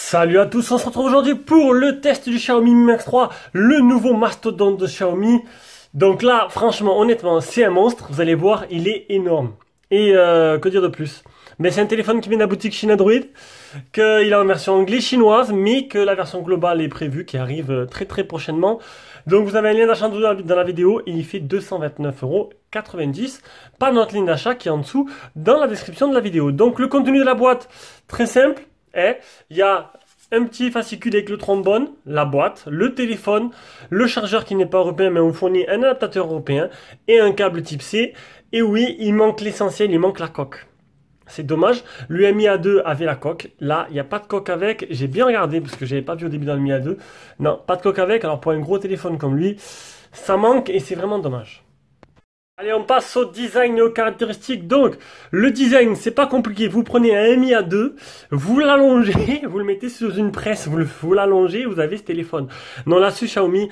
Salut à tous, on se retrouve aujourd'hui pour le test du Xiaomi Mi Max 3, le nouveau mastodonte de Xiaomi. Donc là, franchement, honnêtement, c'est un monstre, vous allez voir, il est énorme. Et que dire de plus? Mais c'est un téléphone qui vient de la boutique Chine Android, qu'il a en version anglaise chinoise, mais que la version globale est prévue, qui arrive très très prochainement. Donc vous avez un lien d'achat dans la vidéo, il y fait 229,90 €. Pas notre ligne d'achat qui est en dessous dans la description de la vidéo. Donc le contenu de la boîte, très simple. Il y a un petit fascicule avec le trombone, la boîte, le téléphone, le chargeur qui n'est pas européen mais on fournit un adaptateur européen et un câble type C. Et oui, il manque l'essentiel, il manque la coque. C'est dommage, l'UMI A2 avait la coque, là il n'y a pas de coque avec, j'ai bien regardé parce que je n'avais pas vu au début dans le Mi A2. Non, pas de coque avec, alors pour un gros téléphone comme lui, ça manque et c'est vraiment dommage. Allez, on passe au design et aux caractéristiques. Donc, le design, c'est pas compliqué. Vous prenez un Mi A2, vous l'allongez, vous le mettez sur une presse, vous l'allongez, vous avez ce téléphone. Non, là, sur Xiaomi,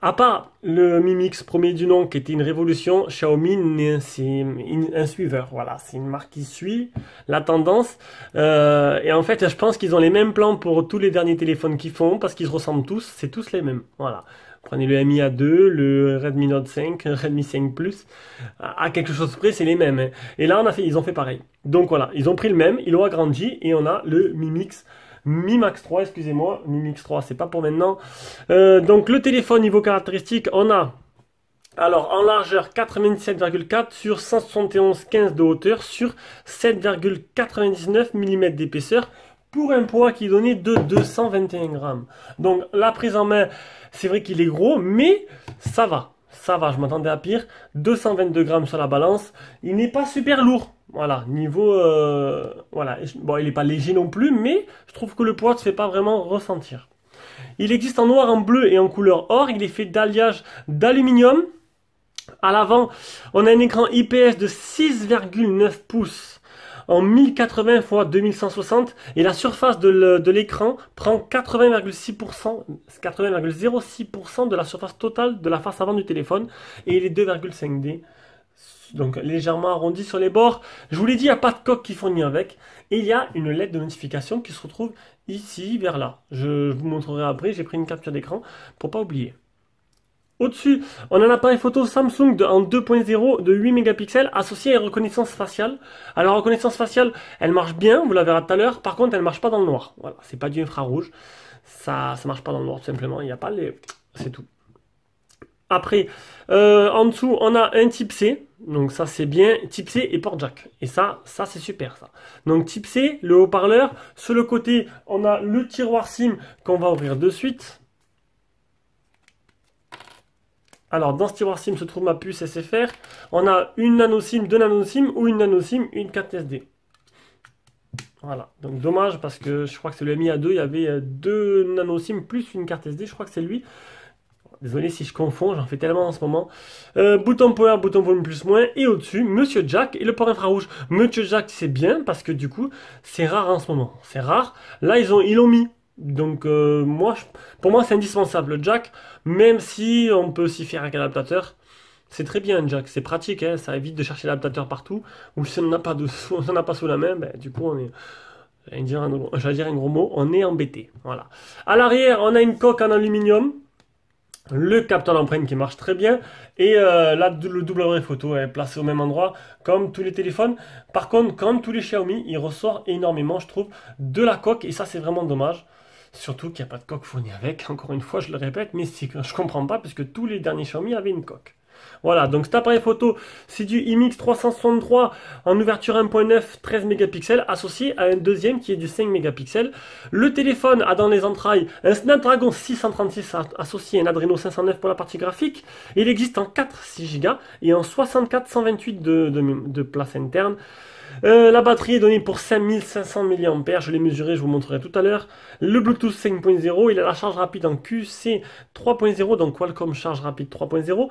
à part le Mi Mix premier du nom, qui était une révolution, Xiaomi, c'est un suiveur. Voilà, c'est une marque qui suit la tendance. Et en fait, je pense qu'ils ont les mêmes plans pour tous les derniers téléphones qu'ils font, parce qu'ils se ressemblent tous, c'est tous les mêmes. Voilà. Prenez le Mi A2, le Redmi Note 5, Redmi 5 Plus, à quelque chose près, c'est les mêmes. Hein. Et là, ils ont fait pareil. Donc voilà, ils ont pris le même, ils l'ont agrandi, et on a le Mi Max 3, excusez-moi, Mi Mix 3, c'est pas pour maintenant. Donc le téléphone, niveau caractéristiques, on a, alors en largeur 97,4 sur 171,15 de hauteur sur 7,99 mm d'épaisseur, pour un poids qui est donné de 221 grammes. Donc la prise en main, c'est vrai qu'il est gros, mais ça va, je m'attendais à pire. 222 grammes sur la balance, il n'est pas super lourd. Voilà, niveau, voilà, bon, il n'est pas léger non plus, mais je trouve que le poids ne se fait pas vraiment ressentir. Il existe en noir, en bleu et en couleur or, il est fait d'alliage d'aluminium. À l'avant, on a un écran IPS de 6,9 pouces. En 1080 x 2160 et la surface de l'écran prend 80,06% de la surface totale de la face avant du téléphone et il est 2,5D, donc légèrement arrondi sur les bords. Je vous l'ai dit, il n'y a pas de coque qui fournit avec et il y a une lettre de notification qui se retrouve ici vers là. Je vous montrerai après, j'ai pris une capture d'écran pour pas oublier. Au-dessus, on a un appareil photo Samsung en 2.0 de 8 mégapixels associé à une reconnaissance faciale. Alors, la reconnaissance faciale, elle marche bien, vous la verrez tout à l'heure. Par contre, elle ne marche pas dans le noir. Voilà, c'est pas du infrarouge. Ça marche pas dans le noir, tout simplement. Il n'y a pas les... C'est tout. Après, en dessous, on a un type C. Donc ça, c'est bien. Type C et port jack. Et ça c'est super, ça. Donc type C, le haut-parleur. Sur le côté, on a le tiroir SIM qu'on va ouvrir de suite. Alors, dans ce tiroir SIM se trouve ma puce SFR. On a une nano SIM, deux nano SIM ou une nano SIM, une carte SD. Voilà. Donc, dommage parce que je crois que c'est le Mi A2. Il y avait deux nano SIM plus une carte SD. Je crois que c'est lui. Désolé si je confonds, j'en fais tellement en ce moment. Bouton power, bouton volume plus moins. Et au-dessus, Monsieur Jack et le port infrarouge. Monsieur Jack, c'est bien parce que du coup, c'est rare en ce moment. C'est rare. Là, ils l'ont mis. Donc pour moi c'est indispensable le jack, même si on peut s'y faire avec un adaptateur. C'est très bien un jack, c'est pratique, hein, ça évite de chercher l'adaptateur partout. Ou si on n'en a pas sous la main, ben, du coup on est, j'allais dire un gros mot, on est embêté. Voilà. À l'arrière on a une coque en aluminium, le capteur d'empreinte qui marche très bien, et là le double appareil photo est placé au même endroit comme tous les téléphones. Par contre, comme tous les Xiaomi, il ressort énormément, je trouve, de la coque, et ça c'est vraiment dommage. Surtout qu'il n'y a pas de coque fournie avec, encore une fois je le répète, mais je comprends pas puisque tous les derniers Xiaomi avaient une coque. Voilà, donc cet appareil photo, c'est du IMX 363 en ouverture 1.9, 13 mégapixels, associé à un deuxième qui est du 5 mégapixels. Le téléphone a dans les entrailles un Snapdragon 636 associé à un Adreno 509 pour la partie graphique. Il existe en 4 6 Go et en 64 128 de place interne. La batterie est donnée pour 5500 mAh, je l'ai mesuré, je vous montrerai tout à l'heure. Le Bluetooth 5.0, il a la charge rapide en QC 3.0, donc Qualcomm charge rapide 3.0.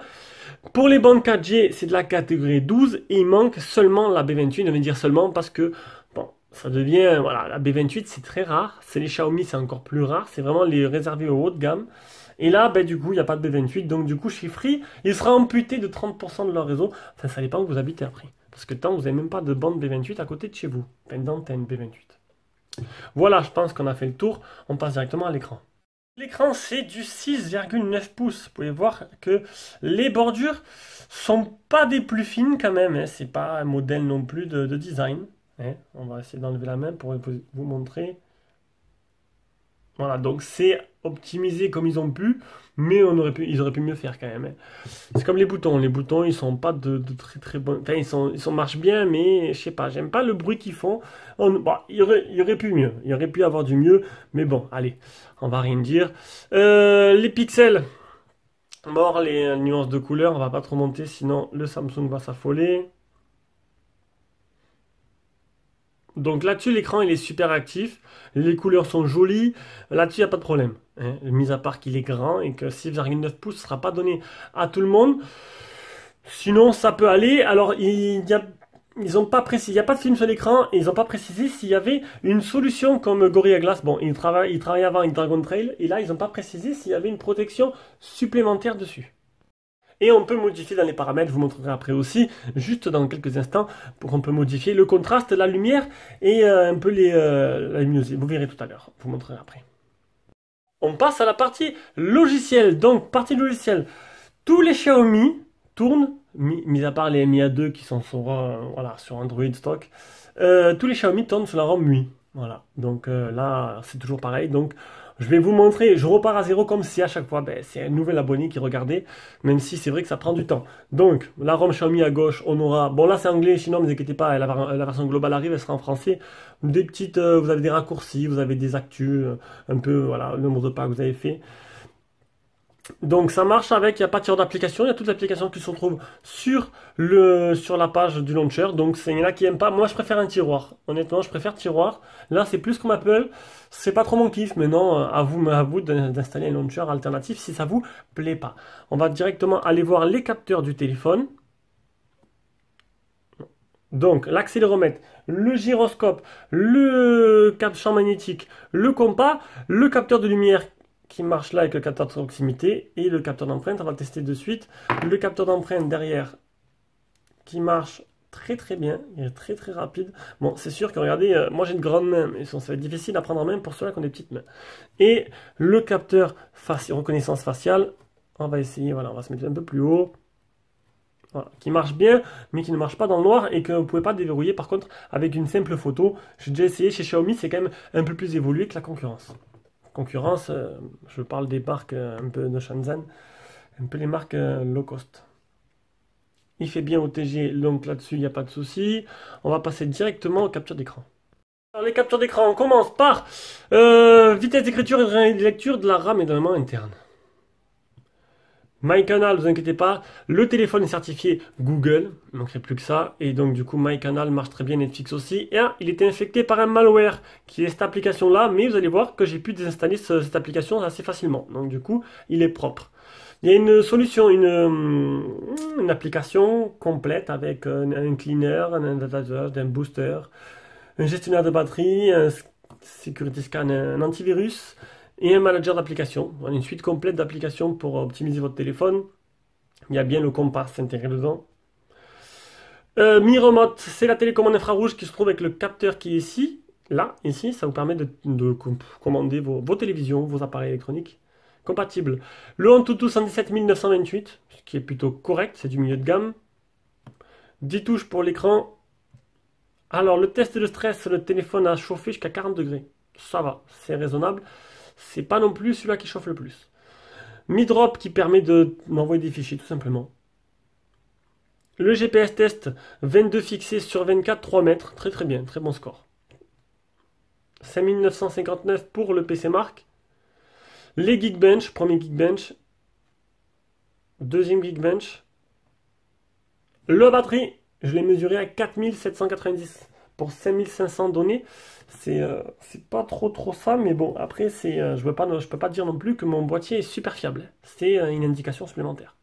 Pour les bandes 4G, c'est de la catégorie 12 et il manque seulement la B28, je vais dire seulement parce que, bon, ça devient, voilà, la B28 c'est très rare, c'est les Xiaomi c'est encore plus rare, c'est vraiment les réservés au haut de gamme. Et là, ben, du coup, il n'y a pas de B28, donc du coup, chez Free, il sera amputé de 30% de leur réseau, enfin ça dépend où vous habitez après. Parce que tant vous n'avez même pas de bande B28 à côté de chez vous, enfin d'antenne B28. Voilà, je pense qu'on a fait le tour. On passe directement à l'écran. L'écran, c'est du 6,9 pouces. Vous pouvez voir que les bordures sont pas des plus fines quand même, hein. C'est pas un modèle non plus de design, hein. On va essayer d'enlever la main pour vous montrer. Voilà, donc c'est optimisé comme ils ont pu, mais ils auraient pu mieux faire quand même, hein. C'est comme les boutons. Les boutons, ils sont pas de très très bons. Enfin, marchent bien, mais je sais pas, j'aime pas le bruit qu'ils font. Bon, il y aurait pu mieux. Il y aurait pu avoir du mieux, mais bon, allez, on va rien dire. Les pixels, mort, les nuances de couleur, on va pas trop monter, sinon le Samsung va s'affoler. Donc là-dessus, l'écran il est super actif, les couleurs sont jolies, là-dessus il n'y a pas de problème, hein. Mis à part qu'il est grand et que 6,9 pouces ne sera pas donné à tout le monde. Sinon, ça peut aller. Alors, ils ont pas précisé, il n'y a pas de film sur l'écran et ils n'ont pas précisé s'il y avait une solution comme Gorilla Glass. Bon, ils travaillaient avant avec Dragon Trail et là, ils n'ont pas précisé s'il y avait une protection supplémentaire dessus. Et on peut modifier dans les paramètres, je vous montrerai après aussi, juste dans quelques instants, pour qu'on peut modifier le contraste, la lumière et un peu la luminosité. Vous verrez tout à l'heure, je vous montrerai après. On passe à la partie logicielle. Donc, partie logicielle, tous les Xiaomi tournent, mis à part les Mi A2 qui sont voilà, sur Android stock, tous les Xiaomi tournent sur la ROM MUI. Voilà, donc là, c'est toujours pareil. Donc, je vais vous montrer, je repars à zéro comme si à chaque fois, c'est un nouvel abonné qui regardait, même si c'est vrai que ça prend du temps. Donc, la ROM Xiaomi à gauche, on aura, bon là c'est anglais, chinois, ne vous inquiétez pas, la version globale arrive, elle sera en français. Des petites, vous avez des raccourcis, vous avez des actus, un peu, voilà, le nombre de pas que vous avez fait. Donc ça marche avec, il n'y a pas de tiers d'application, il y a toutes les applications qui se retrouvent sur la page du launcher. Donc il y en a qui n'aiment pas, moi je préfère un tiroir. Honnêtement, je préfère tiroir. Là c'est plus comme Apple, c'est pas trop mon kiff, mais non, à vous d'installer un launcher alternatif si ça vous plaît pas. On va directement aller voir les capteurs du téléphone. Donc l'accéléromètre, le gyroscope, le champ magnétique, le compas, le capteur de lumière qui marche là avec le capteur de proximité et le capteur d'empreinte, on va le tester de suite. Le capteur d'empreinte derrière qui marche très très bien, il est très très rapide. Bon, c'est sûr que regardez, moi j'ai une grande main, mais ça va être difficile à prendre en main pour ceux-là qui ont des petites mains. Et le capteur reconnaissance faciale, on va essayer, voilà, on va se mettre un peu plus haut. Voilà, qui marche bien, mais qui ne marche pas dans le noir et que vous ne pouvez pas déverrouiller par contre avec une simple photo. J'ai déjà essayé chez Xiaomi, c'est quand même un peu plus évolué que la concurrence. Concurrence, je parle des marques un peu de Shenzhen, un peu les marques low cost. Il fait bien au TG, donc là-dessus il n'y a pas de souci. On va passer directement aux captures d'écran. Alors les captures d'écran, on commence par vitesse d'écriture et de lecture de la RAM et de la mémoire interne. MyCanal, ne vous inquiétez pas, le téléphone est certifié Google, il ne manquerait plus que ça, et donc du coup MyCanal marche très bien, Netflix aussi, et il était infecté par un malware, qui est cette application-là, mais vous allez voir que j'ai pu désinstaller cette application assez facilement, donc du coup il est propre. Il y a une solution, une application complète avec un cleaner, un indentateur, un booster, un gestionnaire de batterie, un security scan, un antivirus, et un manager d'application, une suite complète d'applications pour optimiser votre téléphone. Il y a bien le compas intégré dedans. Mi Remote, c'est la télécommande infrarouge qui se trouve avec le capteur qui est ici. Là, ici, ça vous permet de commander vos télévisions, vos appareils électroniques compatibles. Le Antutu 117928, ce qui est plutôt correct, c'est du milieu de gamme. 10 touches pour l'écran. Alors, le test de stress, le téléphone a chauffé jusqu'à 40 degrés. Ça va, c'est raisonnable. C'est pas non plus celui-là qui chauffe le plus. Mi Drop qui permet de m'envoyer des fichiers tout simplement. Le GPS test 22 fixé sur 24, 3 mètres. Très très bien, très bon score. 5959 pour le PC Mark. Les Geekbench, premier Geekbench. Deuxième Geekbench. La batterie, je l'ai mesuré à 4790 pour 5500 données. C'est pas trop ça, mais bon, après, je peux pas dire non plus que mon boîtier est super fiable. C'est une indication supplémentaire.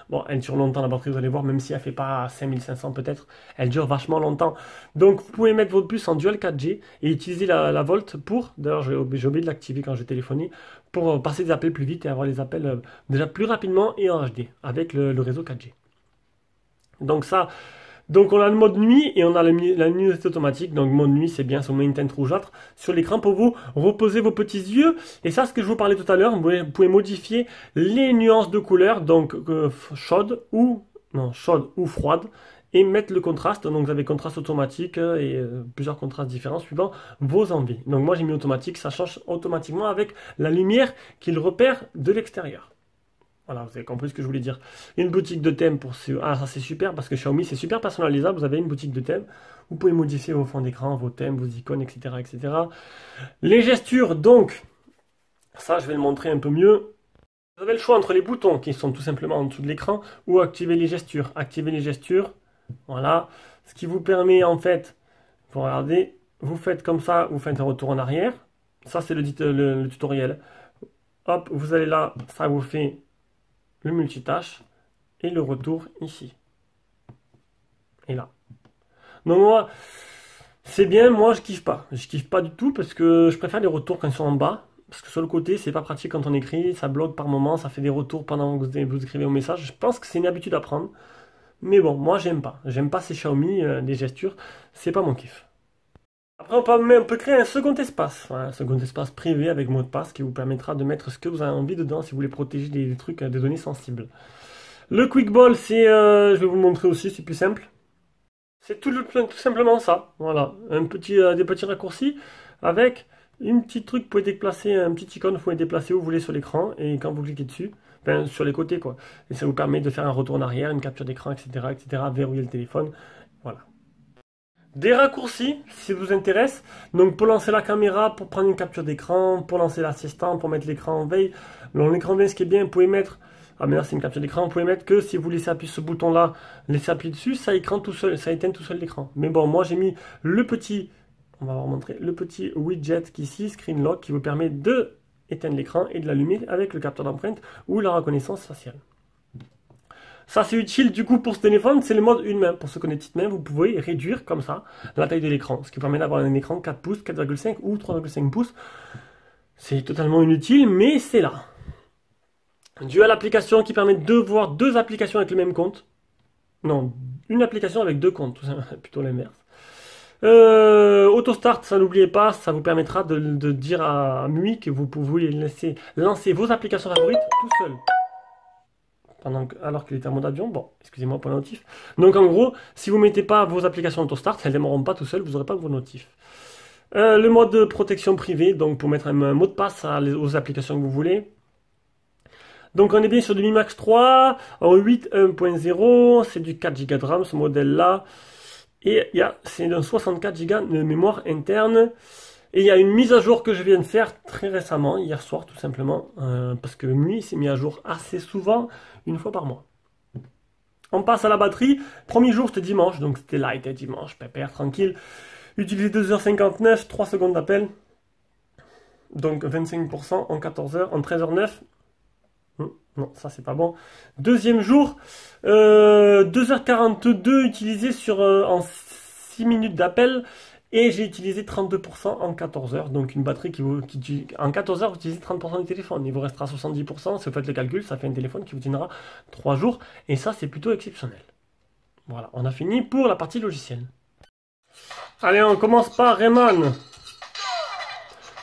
Bon, elle dure longtemps la batterie, vous allez voir, même si elle fait pas 5500 peut-être, elle dure vachement longtemps. Donc, vous pouvez mettre votre puce en dual 4G et utiliser la Volt pour, d'ailleurs, j'ai oublié de l'activer quand j'ai téléphoné, pour passer des appels plus vite et avoir les appels déjà plus rapidement et en HD avec le réseau 4G. Donc ça, Donc on a le mode nuit et on a la luminosité automatique. Donc mode nuit c'est bien, si on met une teinte rougeâtre sur l'écran pour vous reposer vos petits yeux. Et ça, ce que je vous parlais tout à l'heure, vous pouvez modifier les nuances de couleurs, donc chaude ou froide, et mettre le contraste. Donc vous avez contraste automatique et plusieurs contrastes différents suivant vos envies. Donc moi j'ai mis automatique, ça change automatiquement avec la lumière qu'il repère de l'extérieur. Voilà, vous avez compris ce que je voulais dire. Une boutique de thème pour ce... Ah, ça c'est super parce que Xiaomi c'est super personnalisable. Vous avez une boutique de thème. Vous pouvez modifier vos fonds d'écran, vos thèmes, vos icônes, etc., etc. Les gestures, donc, ça je vais le montrer un peu mieux. Vous avez le choix entre les boutons qui sont tout simplement en dessous de l'écran ou activer les gestures. Activer les gestures, voilà. Ce qui vous permet en fait, vous regardez, vous faites comme ça, vous faites un retour en arrière. Ça c'est le tutoriel. Hop, vous allez là, ça vous fait le multitâche et le retour ici et là. Donc moi c'est bien, moi je kiffe pas du tout parce que je préfère les retours quand ils sont en bas, parce que sur le côté c'est pas pratique quand on écrit, ça bloque par moment, ça fait des retours pendant que vous écrivez au message. Je pense que c'est une habitude à prendre, mais bon, moi j'aime pas ces Xiaomi, les gestures, c'est pas mon kiff. Après on peut créer un second espace, voilà, un second espace privé avec mot de passe qui vous permettra de mettre ce que vous avez envie dedans si vous voulez protéger des trucs, des données sensibles. Le Quick Ball, c'est, je vais vous le montrer aussi, c'est plus simple. C'est tout simplement ça, voilà, des petits raccourcis avec une petite truc, vous pouvez déplacer un petit icône, vous pouvez déplacer où vous voulez sur l'écran et quand vous cliquez dessus, ben, sur les côtés quoi. Et ça vous permet de faire un retour en arrière, une capture d'écran, etc., etc., verrouiller le téléphone, voilà. Des raccourcis, si ça vous intéresse. Donc pour lancer la caméra, pour prendre une capture d'écran, pour lancer l'assistant, pour mettre l'écran en veille. Donc l'écran en veille, ce qui est bien, vous pouvez mettre... Ah mais là c'est une capture d'écran, vous pouvez mettre que si vous laissez appuyer sur ce bouton là, laissez appuyer dessus, ça écran tout seul, ça éteint tout seul l'écran. Mais bon, moi j'ai mis le petit, on va vous montrer, le petit widget qui ici, Screen Lock, qui vous permet de éteindre l'écran et de l'allumer avec le capteur d'empreinte ou la reconnaissance faciale. Ça c'est utile du coup pour ce téléphone, c'est le mode une main. Pour ceux qui ont des petites mains, vous pouvez réduire comme ça la taille de l'écran, ce qui permet d'avoir un écran 4 pouces, 4,5 ou 3,5 pouces. C'est totalement inutile, mais c'est là. Dual application qui permet de voir deux applications avec le même compte. Non, une application avec deux comptes, plutôt l'inverse. Auto Start, ça n'oubliez pas, ça vous permettra de dire à MUI que vous pouvez laisser lancer vos applications favorites tout seul. Alors qu'il est en mode avion, bon, excusez-moi pour le notif. Donc en gros, si vous ne mettez pas vos applications Auto Start, elles ne démarreront pas tout seul, vous n'aurez pas vos notifs. Le mode de protection privée, donc pour mettre un mot de passe aux applications que vous voulez. Donc on est bien sur du Mi Max 3 en 8.1.0, c'est du 4 Go de RAM ce modèle-là. Et c'est un 64 Go de mémoire interne. Et il y a une mise à jour que je viens de faire très récemment, hier soir tout simplement, parce que MUI s'est mis à jour assez souvent, une fois par mois. On passe à la batterie. Premier jour c'était dimanche, donc c'était light, dimanche, pépère, tranquille. Utilisé 2h59, 3 secondes d'appel. Donc 25% en 14h, en 13h09. Non, ça c'est pas bon. Deuxième jour, 2h42 utilisé en 6 minutes d'appel. Et j'ai utilisé 32% en 14 heures. Donc une batterie en 14 heures, vous utilisez 30% du téléphone. Il vous restera 70%. Si vous faites le calcul, ça fait un téléphone qui vous tiendra 3 jours. Et ça, c'est plutôt exceptionnel. Voilà, on a fini pour la partie logicielle. Allez, on commence par Rayman.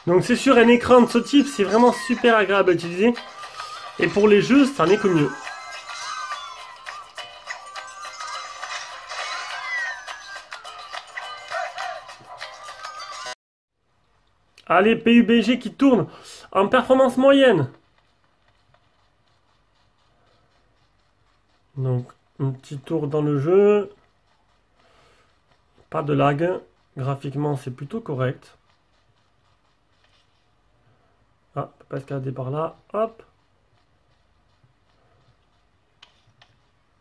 Donc c'est sûr, un écran de ce type, c'est vraiment super agréable à utiliser. Et pour les jeux, ça n'est que mieux. Allez, PUBG qui tourne en performance moyenne. Donc, un petit tour dans le jeu. Pas de lag. Graphiquement, c'est plutôt correct. Ah, on peut pas escalader par là. Hop.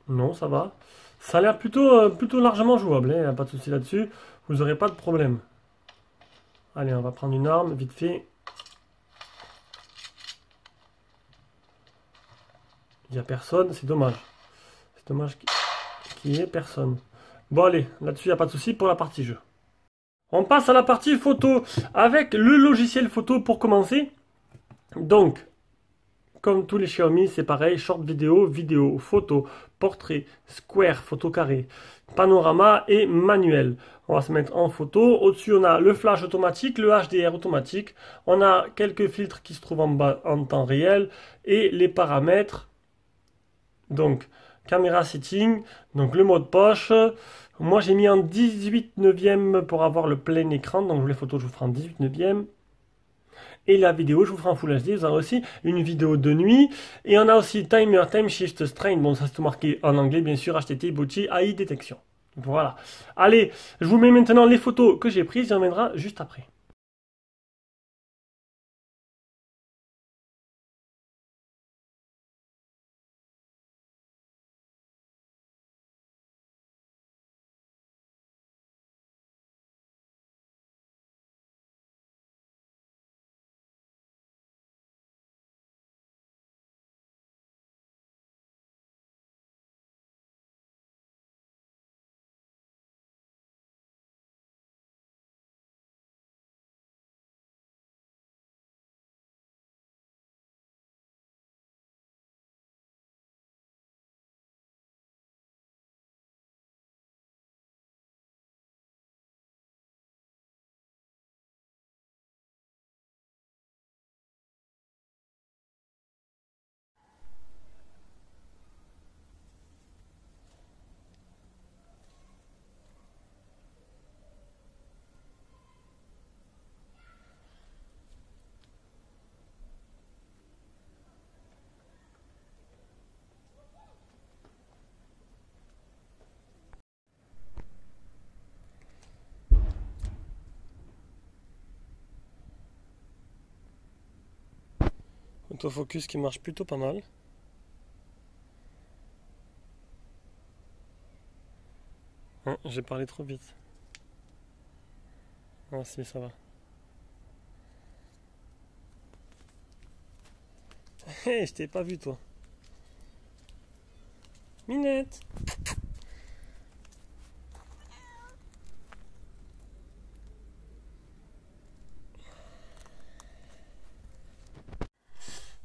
Non, ça va. Ça a l'air plutôt largement jouable. Hein, pas de souci là-dessus. Vous n'aurez pas de problème. Allez, on va prendre une arme, vite fait. Il n'y a personne, c'est dommage. C'est dommage qu'il n'y ait personne. Bon, allez, là-dessus, il n'y a pas de souci pour la partie jeu. On passe à la partie photo avec le logiciel photo pour commencer. Donc, comme tous les Xiaomi, c'est pareil, short vidéo, vidéo, photo, portrait, square, photo carré, panorama et manuel. On va se mettre en photo. Au-dessus, on a le flash automatique, le HDR automatique. On a quelques filtres qui se trouvent en bas en temps réel et les paramètres. Donc, caméra setting, donc le mode poche. Moi, j'ai mis en 18 neuvième pour avoir le plein écran. Donc, les photos, je vous ferai en 18 neuvième. Et la vidéo, je vous ferai en Full HD. Vous aurez aussi une vidéo de nuit. Et on a aussi timer, time shift, strain. Bon, ça c'est tout marqué en anglais, bien sûr. HTT, Bluetooth, AI détection. Voilà. Allez, je vous mets maintenant les photos que j'ai prises. J'y reviendra juste après. Autofocus qui marche plutôt pas mal. Ah, j'ai parlé trop vite. Ah si, ça va. Hé, je t'ai pas vu toi. Minette.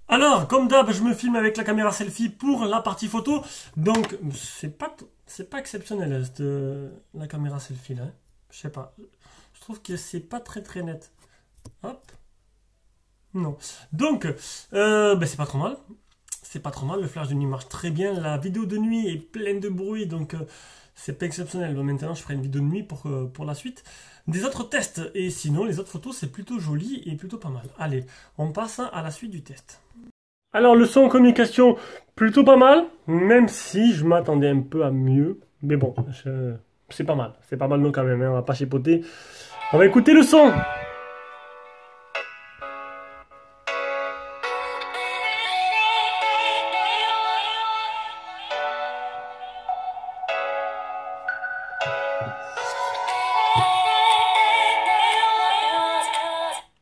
Alors, comme d'hab, je me filme avec la caméra selfie pour la partie photo. Donc, c'est pas exceptionnel la caméra selfie là. Je sais pas. Je trouve que c'est pas très net. Hop. Non. Donc, c'est pas trop mal. C'est pas trop mal. Le flash de nuit marche très bien. La vidéo de nuit est pleine de bruit, donc c'est pas exceptionnel. Bon, maintenant, je ferai une vidéo de nuit pour la suite des autres tests. Et sinon, les autres photos, c'est plutôt joli et plutôt pas mal. Allez, on passe à la suite du test. Alors, le son communication, plutôt pas mal, même si je m'attendais un peu à mieux. Mais bon, c'est pas mal. C'est pas mal non quand même, hein, on va pas chipoter. On va écouter le son.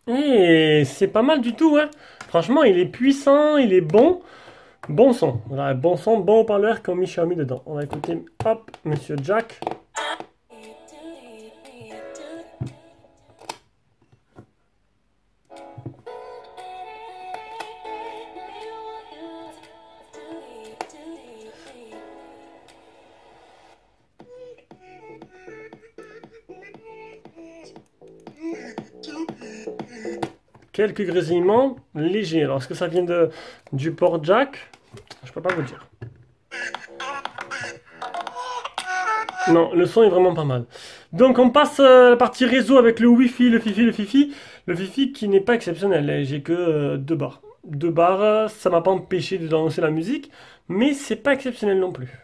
Et c'est pas mal du tout, hein. Franchement, il est puissant, il est bon. Bon son. Voilà, bon son, bon haut-parleur comme mis Xiaomi dedans. On va écouter, hop, Monsieur Jack. Quelques grésillements légers. Alors, est-ce que ça vient du port jack? Je peux pas vous dire. Non, le son est vraiment pas mal. Donc, on passe à la partie réseau avec le Wi-Fi, le Fifi. Le Fifi qui n'est pas exceptionnel. J'ai que 2 barres. 2 barres, ça m'a pas empêché de lancer la musique, mais c'est pas exceptionnel non plus.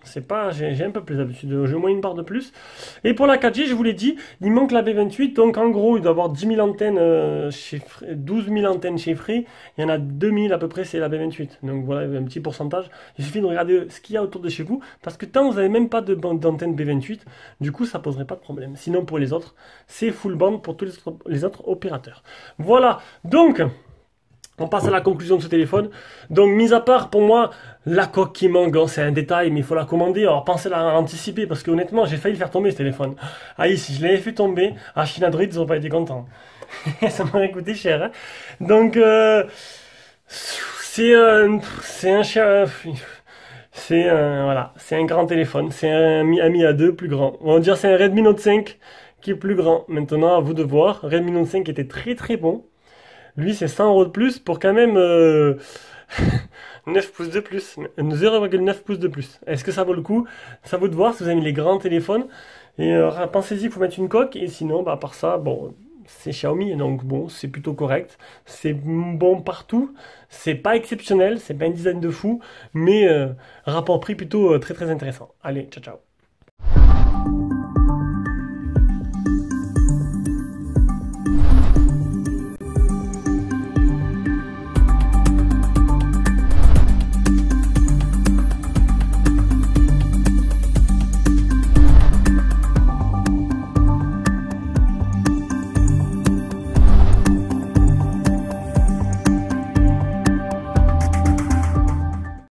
C'est pas, j'ai un peu plus d'habitude, j'ai au moins une barre de plus. Et pour la 4G, je vous l'ai dit, il manque la B28, donc en gros, il doit y avoir 10 000 antennes, 12 000 antennes chiffrées, il y en a 2000 à peu près, c'est la B28. Donc voilà, un petit pourcentage. Il suffit de regarder ce qu'il y a autour de chez vous, parce que tant vous n'avez même pas d'antenne B28, du coup, ça poserait pas de problème. Sinon, pour les autres, c'est full band pour tous les autres opérateurs. Voilà, donc... On passe à la conclusion de ce téléphone. Donc, mis à part, pour moi, la coque qui manque, c'est un détail, mais il faut la commander. Alors, pensez à l'anticiper, parce que honnêtement, j'ai failli le faire tomber, ce téléphone. Ah, si je l'avais fait tomber, à Chine Android, ils n'ont pas été contents. Ça m'aurait coûté cher. Hein. Donc, c'est un chien. Voilà, c'est un grand téléphone. C'est un Mi A2 plus grand. On va dire c'est un Redmi Note 5 qui est plus grand. Maintenant, à vous de voir. Redmi Note 5 était très très bon. Lui, c'est 100 euros de plus pour quand même 9 pouces de plus. 0,9 pouces de plus. Est-ce que ça vaut le coup? Ça vaut de voir si vous avez les grands téléphones. Et pensez-y, il faut mettre une coque. Et sinon, bah, à part ça, bon, c'est Xiaomi. Donc bon, c'est plutôt correct. C'est bon partout. C'est pas exceptionnel. C'est pas un design de fou. Mais rapport prix plutôt très très intéressant. Allez, ciao ciao.